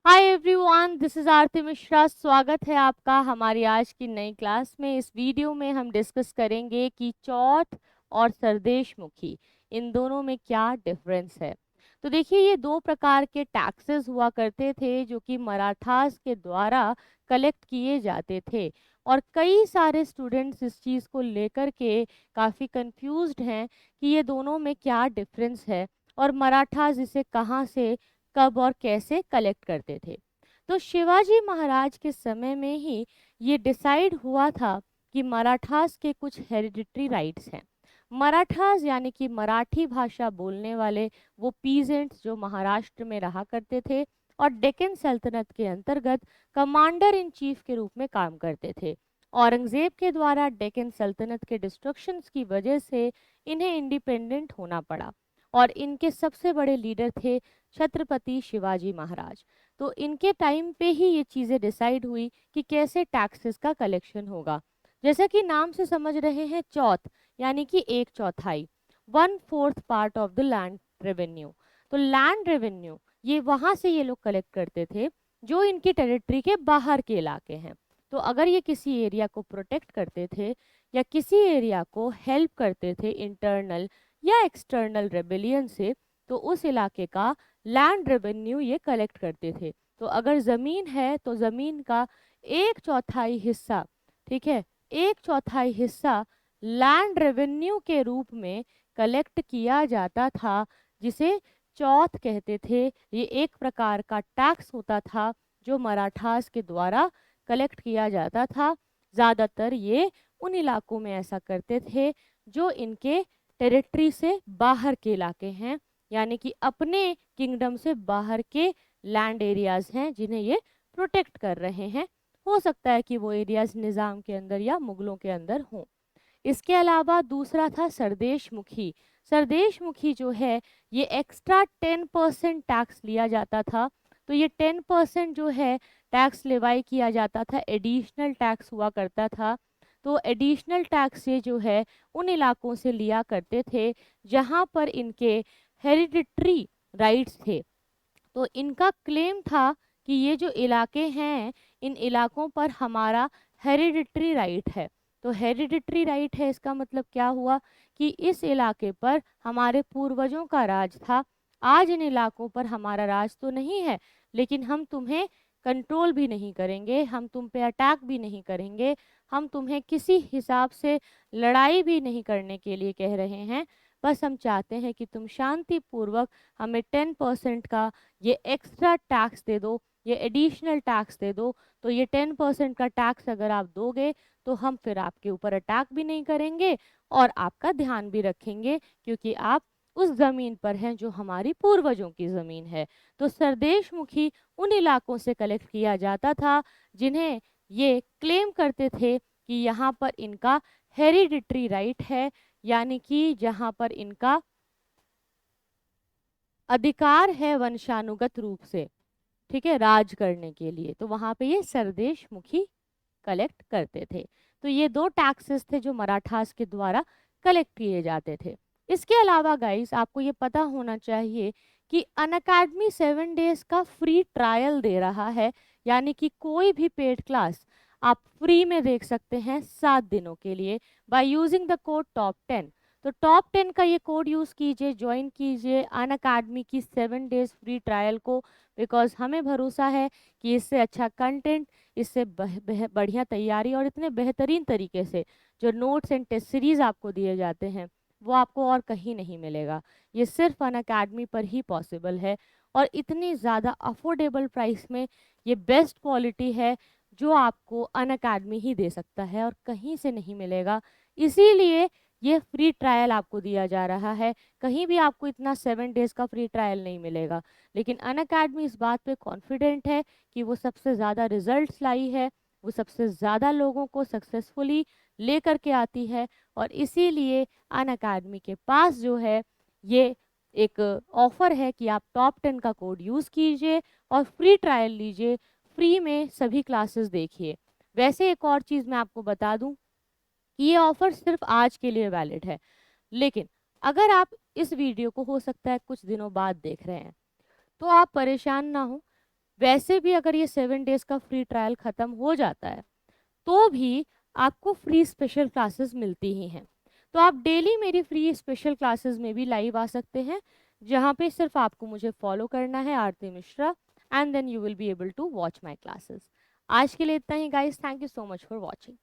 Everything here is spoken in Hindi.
हाय एवरीवन, दिस इज आरती मिश्रा। स्वागत है आपका हमारी आज की नई क्लास में। इस वीडियो में हम डिस्कस करेंगे कि चौथ और सरदेशमुखी इन दोनों में क्या डिफरेंस है। तो देखिए, ये दो प्रकार के टैक्सेस हुआ करते थे जो कि मराठास के द्वारा कलेक्ट किए जाते थे। और कई सारे स्टूडेंट्स इस चीज़ को लेकर के काफ़ी कंफ्यूज्ड हैं कि ये दोनों में क्या डिफरेंस है और मराठास इसे कहाँ से कब और कैसे कलेक्ट करते थे। तो शिवाजी महाराज के समय में ही ये डिसाइड हुआ था कि मराठास के कुछ हेरिडिटरी राइट्स हैं। मराठास यानी कि मराठी भाषा बोलने वाले वो पीजेंट्स जो महाराष्ट्र में रहा करते थे और डेक्कन सल्तनत के अंतर्गत कमांडर इन चीफ के रूप में काम करते थे। औरंगजेब के द्वारा डेक्कन सल्तनत के डिस्ट्रक्शंस की वजह से इन्हें इंडिपेंडेंट होना पड़ा और इनके सबसे बड़े लीडर थे छत्रपति शिवाजी महाराज। तो इनके टाइम पे ही ये चीज़ें डिसाइड हुई कि कैसे टैक्सेस का कलेक्शन होगा। जैसा कि नाम से समझ रहे हैं, चौथ यानी कि एक चौथाई, 1/4 part of the land revenue. तो लैंड रेवेन्यू ये वहाँ से ये लोग कलेक्ट करते थे जो इनकी टेरिटरी के बाहर के इलाके हैं। तो अगर ये किसी एरिया को प्रोटेक्ट करते थे या किसी एरिया को हेल्प करते थे इंटरनल या एक्सटर्नल रेबेलियन से, तो उस इलाके का लैंड रेवेन्यू ये कलेक्ट करते थे। तो अगर ज़मीन है तो ज़मीन का एक चौथाई हिस्सा, ठीक है, एक चौथाई हिस्सा लैंड रेवेन्यू के रूप में कलेक्ट किया जाता था, जिसे चौथ कहते थे। ये एक प्रकार का टैक्स होता था जो मराठास के द्वारा कलेक्ट किया जाता था। ज़्यादातर ये उन इलाकों में ऐसा करते थे जो इनके टेरिटरी से बाहर के इलाके हैं, यानी कि अपने किंगडम से बाहर के लैंड एरियाज हैं जिन्हें ये प्रोटेक्ट कर रहे हैं। हो सकता है कि वो एरियाज निज़ाम के अंदर या मुगलों के अंदर हों। इसके अलावा दूसरा था सरदेशमुखी। सरदेशमुखी जो है ये एक्स्ट्रा 10% टैक्स लिया जाता था। तो ये 10% जो है टैक्स लेवाई किया जाता था, एडिशनल टैक्स हुआ करता था। तो एडिशनल टैक्स ये जो है उन इलाकों से लिया करते थे जहाँ पर इनके हेरिडिटरी राइट्स थे। तो इनका क्लेम था कि ये जो इलाके हैं इन इलाकों पर हमारा हेरिडिटरी राइट है। तो हेरिडिटरी राइट है इसका मतलब क्या हुआ कि इस इलाके पर हमारे पूर्वजों का राज था। आज इन इलाकों पर हमारा राज तो नहीं है, लेकिन हम तुम्हें कंट्रोल भी नहीं करेंगे, हम तुम पे अटैक भी नहीं करेंगे, हम तुम्हें किसी हिसाब से लड़ाई भी नहीं करने के लिए कह रहे हैं। बस हम चाहते हैं कि तुम शांतिपूर्वक हमें 10% का ये एक्स्ट्रा टैक्स दे दो, ये एडिशनल टैक्स दे दो। तो ये 10% का टैक्स अगर आप दोगे तो हम फिर आपके ऊपर अटैक भी नहीं करेंगे और आपका ध्यान भी रखेंगे, क्योंकि आप उस ज़मीन पर हैं जो हमारी पूर्वजों की ज़मीन है। तो सरदेशमुखी उन इलाकों से कलेक्ट किया जाता था जिन्हें ये क्लेम करते थे कि यहाँ पर इनका हेरिडिटरी राइट है, यानी कि जहाँ पर इनका अधिकार है वंशानुगत रूप से, ठीक है, राज करने के लिए। तो वहाँ पे ये सरदेशमुखी कलेक्ट करते थे। तो ये दो टैक्सेस थे जो मराठास के द्वारा कलेक्ट किए जाते थे। इसके अलावा गाइस आपको ये पता होना चाहिए कि अनअकैडमी 7 डेज का फ्री ट्रायल दे रहा है, यानी कि कोई भी पेड क्लास आप फ्री में देख सकते हैं 7 दिनों के लिए by using the code top 10। तो टॉप 10 का ये कोड यूज़ कीजिए, ज्वाइन कीजिए अनअकैडमी की 7 डेज फ्री ट्रायल को, बिकॉज हमें भरोसा है कि इससे अच्छा कंटेंट, इससे बढ़िया तैयारी और इतने बेहतरीन तरीके से जो नोट्स एंड टेस्ट सीरीज आपको दिए जाते हैं वो आपको और कहीं नहीं मिलेगा। ये सिर्फ अनअकैडमी पर ही पॉसिबल है और इतनी ज़्यादा अफोर्डेबल प्राइस में ये बेस्ट क्वालिटी है जो आपको अनअकैडमी ही दे सकता है और कहीं से नहीं मिलेगा। इसीलिए ये फ्री ट्रायल आपको दिया जा रहा है। कहीं भी आपको इतना 7 डेज का फ्री ट्रायल नहीं मिलेगा, लेकिन अनअकैडमी इस बात पे कॉन्फिडेंट है कि वो सबसे ज़्यादा रिजल्ट्स लाई है, वो सबसे ज़्यादा लोगों को सक्सेसफुली लेकर के आती है। और इसीलिए अनअकैडमी के पास जो है ये एक ऑफर है कि आप टॉप 10 का कोड यूज़ कीजिए और फ्री ट्रायल लीजिए, फ्री में सभी क्लासेस देखिए। वैसे एक और चीज़ मैं आपको बता दूं कि ये ऑफर सिर्फ आज के लिए वैलिड है, लेकिन अगर आप इस वीडियो को हो सकता है कुछ दिनों बाद देख रहे हैं तो आप परेशान ना हो। वैसे भी अगर ये 7 डेज का फ्री ट्रायल ख़त्म हो जाता है तो भी आपको फ्री स्पेशल क्लासेस मिलती ही हैं। तो आप डेली मेरी फ्री स्पेशल क्लासेस में भी लाइव आ सकते हैं, जहाँ पे सिर्फ आपको मुझे फॉलो करना है, Aarti Mishra, and then you will be able to watch my classes. आज के लिए इतना ही guys, thank you so much for watching.